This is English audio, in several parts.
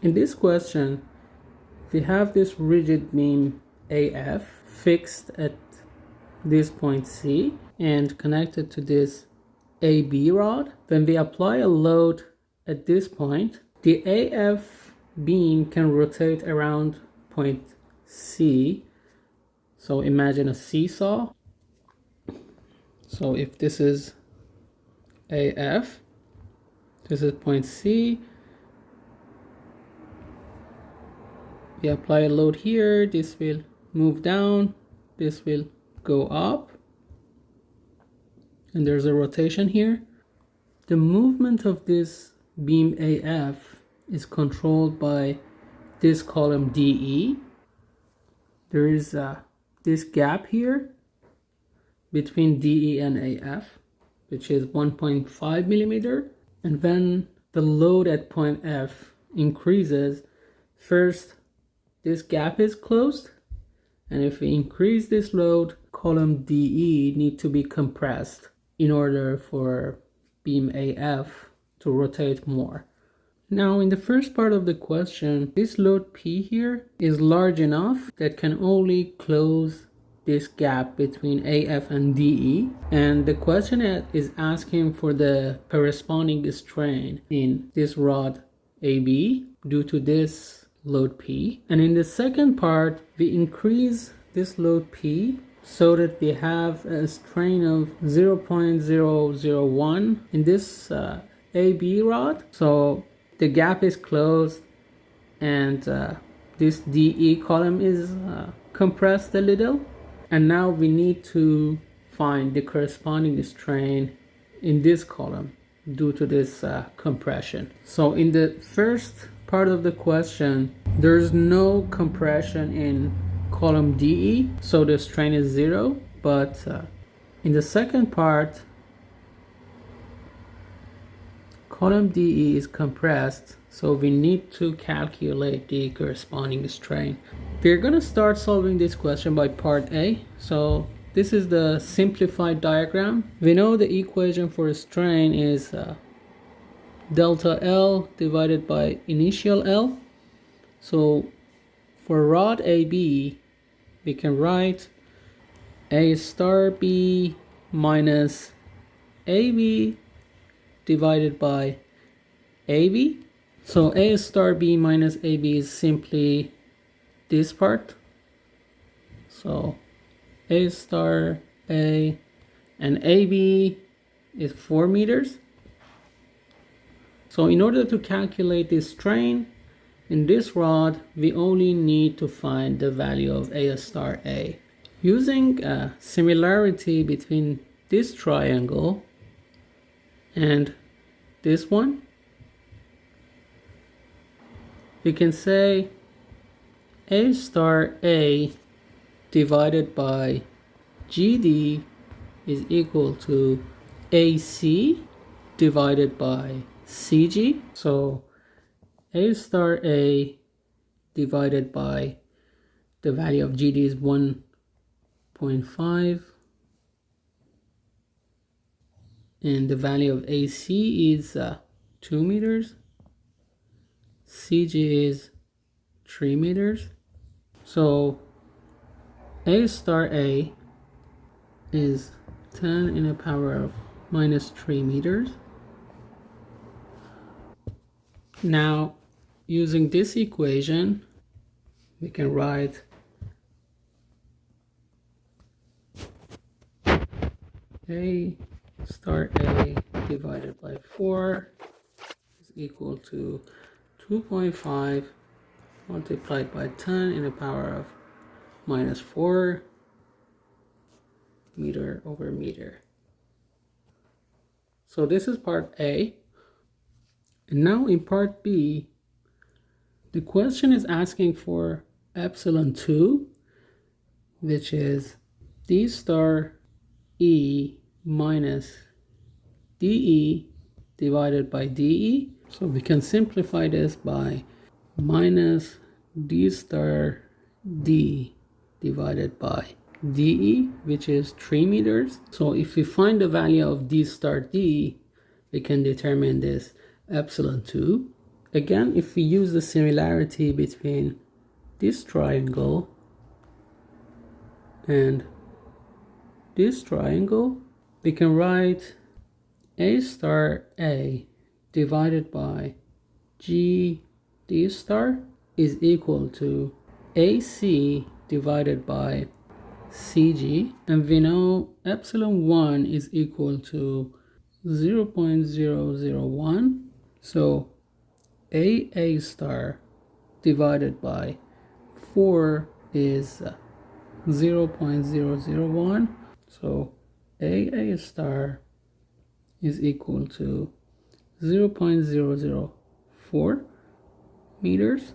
In this question, we have this rigid beam AF fixed at this point C and connected to this AB rod. When we apply a load at this point, the AF beam can rotate around point C. So imagine a seesaw. So if this is AF, this is point C, we apply a load here, this will move down, this will go up, and there's a rotation here. The movement of this beam AF is controlled by this column DE. There is this gap here between DE and AF, which is 1.5 millimeter. And when the load at point F increases, first this gap is closed, and if we increase this load, column DE need to be compressed in order for beam AF to rotate more. Now in the first part of the question, this load P here is large enough that can only close this gap between AF and DE, and the question is asking for the corresponding strain in this rod AB due to this load P. And in the second part, we increase this load P so that we have a strain of 0.001 in this AB rod. So the gap is closed, and this DE column is compressed a little. And now we need to find the corresponding strain in this column due to this compression. So in the first part of the question, there's no compression in column DE, so the strain is 0. But in the second part, column DE is compressed, so we need to calculate the corresponding strain. We're going to start solving this question by part A. So this is the simplified diagram. We know the equation for strain is delta L divided by initial L. So for rod AB, we can write A star B minus AB divided by AB. So A star B minus AB is simply this part. So A star A and AB is 4 meters. So in order to calculate this strain in this rod, we only need to find the value of A star A. Using a similarity between this triangle and this one, we can say A star A divided by GD is equal to AC divided by CG. So A star A divided by the value of GD is 1.5, and the value of AC is 2 meters. CG is 3 meters. So A star A is 10 in the power of minus 3 meters. Now, using this equation, we can write A star A divided by 4 is equal to 2.5 multiplied by 10 in the power of minus 4 meter over meter. So this is part A. And now in part B, the question is asking for epsilon 2, which is D star E minus DE divided by DE. So we can simplify this by minus D star D divided by DE, which is 3 meters. So if we find the value of D star D, we can determine this epsilon 2. again, if we use the similarity between this triangle and this triangle, we can write A star A divided by G D star is equal to AC divided by CG, and we know epsilon 1 is equal to 0.001, so AA star divided by 4 is 0.001, so AA star is equal to 0.004 meters.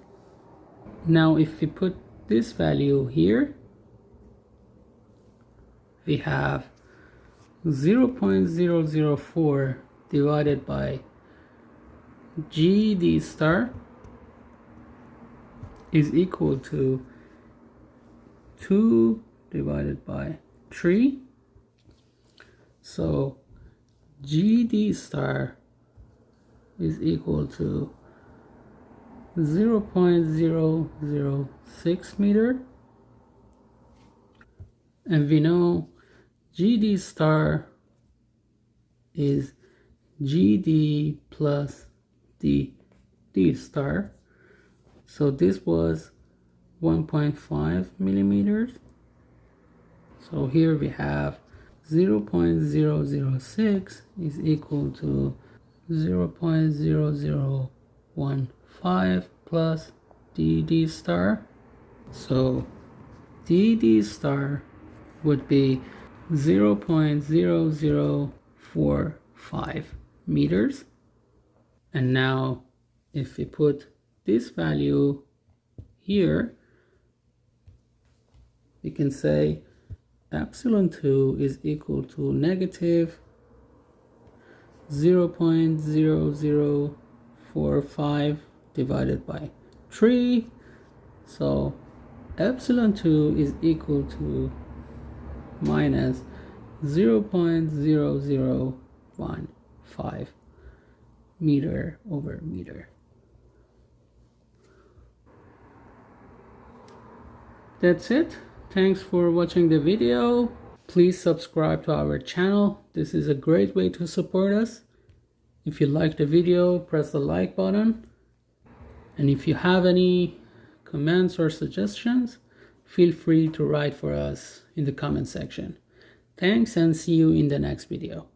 Now if we put this value here, we have 0.004 divided by GD star is equal to 2 divided by 3. So GD star is equal to 0.006 meter, and we know GD star is GD plus DD star, so this was 1.5 millimeters. So here we have 0.006 is equal to 0.0015 plus DD star. So DD star would be 0.0045 meters. And now if we put this value here, we can say epsilon 2 is equal to negative 0.0045 divided by 3. So epsilon 2 is equal to minus 0.0015 meter over meter. That's it. Thanks for watching the video. Please subscribe to our channel. This is a great way to support us. If you like the video, press the like button. And if you have any comments or suggestions, feel free to write for us in the comment section. Thanks, and see you in the next video.